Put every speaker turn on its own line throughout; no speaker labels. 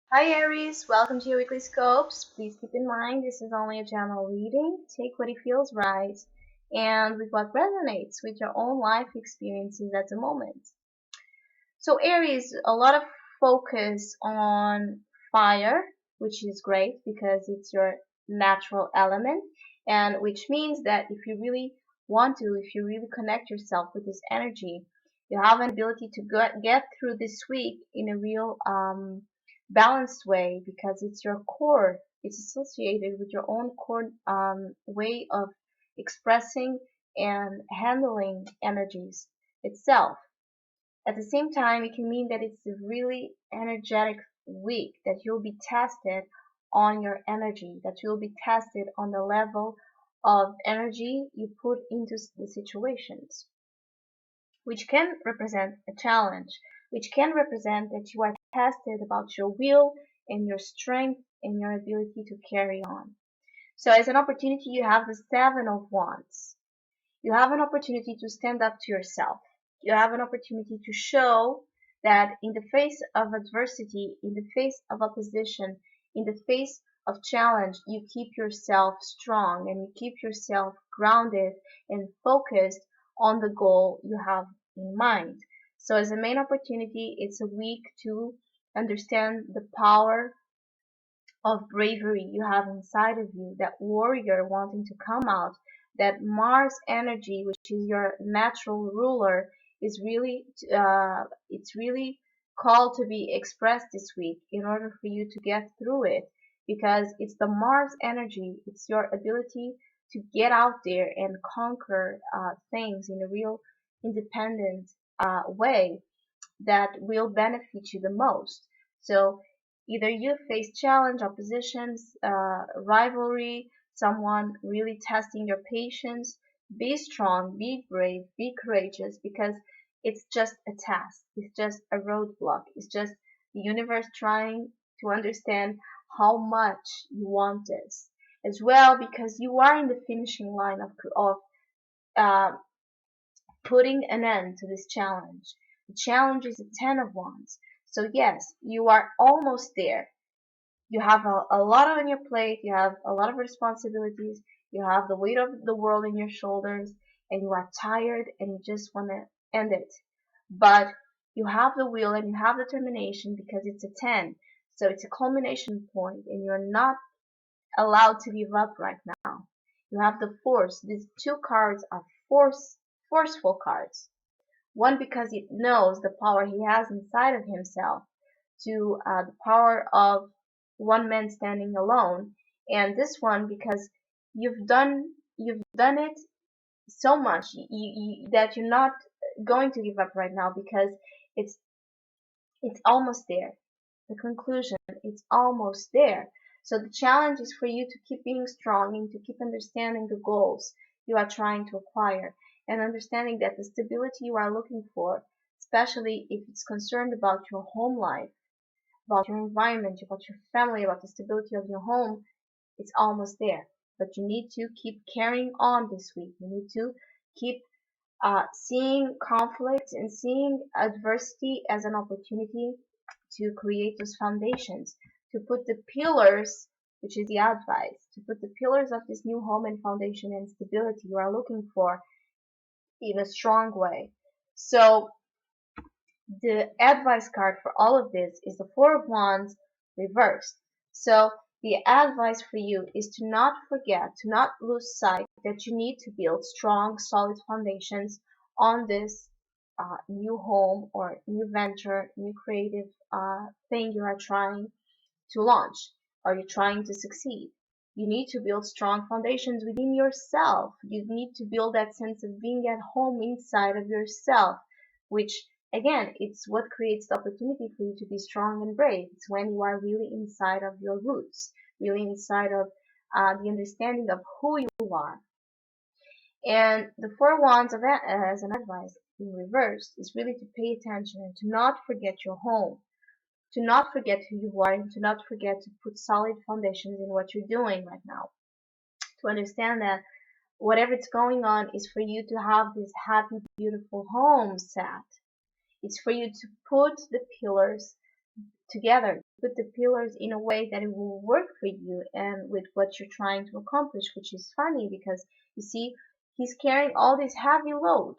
Hi Aries, welcome to your weekly scopes. Please keep in mind this is only a general reading. Take what it feels right and with what resonates with your own life experiences at the moment. So Aries, a lot of focus on fire, which is great because it's your natural element, and which means that if you really want to, if you really connect yourself with this energy, you have an ability to get through this week in a real balanced way because it's your core. It's associated with your own core way of expressing and handling energies itself. At the same time, it can mean that it's a really energetic week, that you'll be tested on your energy, that you'll be tested on the level of energy you put into the situations, which can represent a challenge, which can represent that you are tested about your will and your strength and your ability to carry on. So as an opportunity, you have the Seven of Wands. You have an opportunity to stand up to yourself. You have an opportunity to show that in the face of adversity, in the face of opposition, in the face of challenge, you keep yourself strong and you keep yourself grounded and focused on the goal you have in mind. So as a main opportunity, it's a week to understand the power of bravery you have inside of you, that warrior wanting to come out, that Mars energy, which is your natural ruler, is really it's really called to be expressed this week in order for you to get through it, because it's the Mars energy. It's your ability to get out there and conquer things in a real independent way that will benefit you the most. So either you face challenge, oppositions, rivalry, someone really testing your patience. Be strong, be brave, be courageous, because it's just a test. It's just a roadblock. It's just the universe trying to understand how much you want this as well, because you are in the finishing line of uh, putting an end to this challenge. The challenge is the Ten of Wands. So yes, you are almost there. You have a lot on your plate, you have a lot of responsibilities, you have the weight of the world in your shoulders, and you are tired and you just want to end it. But you have the will and you have determination because it's a 10. So it's a culmination point and you're not allowed to give up right now. You have the force. These two cards are forceful cards. One, because it knows the power he has inside of himself, to the power of one man standing alone, and this one because you've done it so much that you're not going to give up right now because it's it's almost there. The conclusion, it's almost there. So the challenge is for you to keep being strong and to keep understanding the goals you are trying to acquire, and understanding that the stability you are looking for, especially if it's concerned about your home life, about your environment, about your family, about the stability of your home, it's almost there. But you need to keep carrying on this week. You need to keep seeing conflict and seeing adversity as an opportunity to create those foundations, to put the pillars, which is the advice, to put the pillars of this new home and foundation and stability you are looking for in a strong way. So the advice card for all of this is the Four of Wands reversed. So the advice for you is to not forget, to not lose sight that you need to build strong, solid foundations on this new home or new venture, new creative thing you are trying to launch or you're trying to succeed. You need to build strong foundations within yourself. You need to build that sense of being at home inside of yourself, which again, it's what creates the opportunity for you to be strong and brave. It's when you are really inside of your roots, really inside of the understanding of who you are. And the Four Wands as an advice in reverse is really to pay attention and to not forget your home, to not forget who you are, and to not forget to put solid foundations in what you're doing right now. To understand that whatever's going on is for you to have this happy, beautiful home set. It's for you to put the pillars together. Put the pillars in a way that it will work for you and with what you're trying to accomplish, which is funny because you see, he's carrying all this heavy load.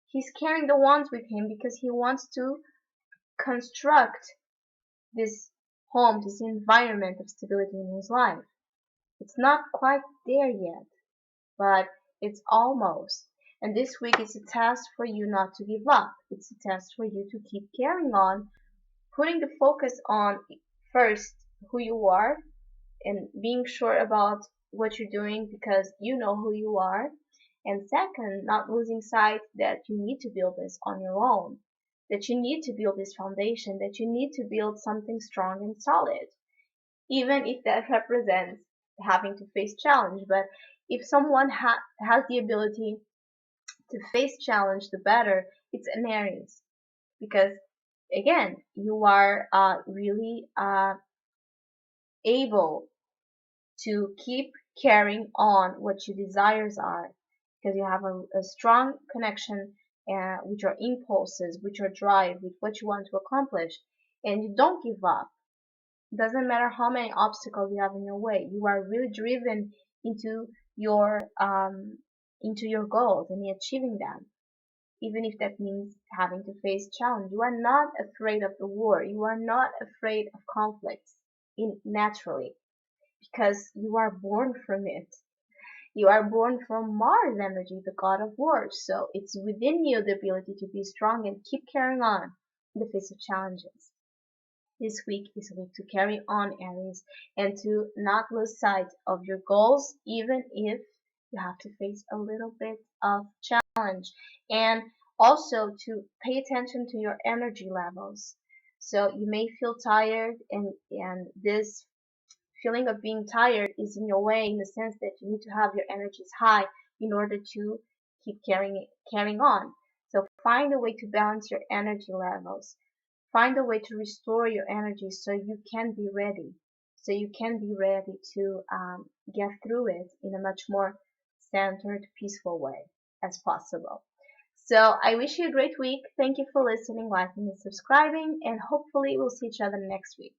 He's carrying the wands with him because he wants to construct this home, this environment of stability in his life. It's not quite there yet, but it's almost. And this week is a test for you not to give up. It's a test for you to keep carrying on, putting the focus on first who you are and being sure about what you're doing because you know who you are. And second, not losing sight that you need to build this on your own, that you need to build this foundation, that you need to build something strong and solid, even if that represents having to face challenge. But if someone has the ability to face challenge, the better, it's an Aries. Because again, you are really able to keep carrying on what your desires are because you have a strong connection with your impulses, with your drive, with what you want to accomplish, and you don't give up. It doesn't matter how many obstacles you have in your way. You are really driven into your um, into your goals and achieving them, even if that means having to face challenge. You are not afraid of the war. You are not afraid of conflicts naturally because you are born from it. You are born from Mars energy, the god of war. So it's within you the ability to be strong and keep carrying on in the face of challenges. This week is a week to carry on, Aries, and to not lose sight of your goals, even if you have to face a little bit of challenge. And also to pay attention to your energy levels. So you may feel tired, and this feeling of being tired is in your way in the sense that you need to have your energies high in order to keep carrying on. So find a way to balance your energy levels. Find a way to restore your energy so you can be ready. So you can be ready to get through it in a much more centered, peaceful way as possible. So I wish you a great week. Thank you for listening, liking, and subscribing, and hopefully we'll see each other next week.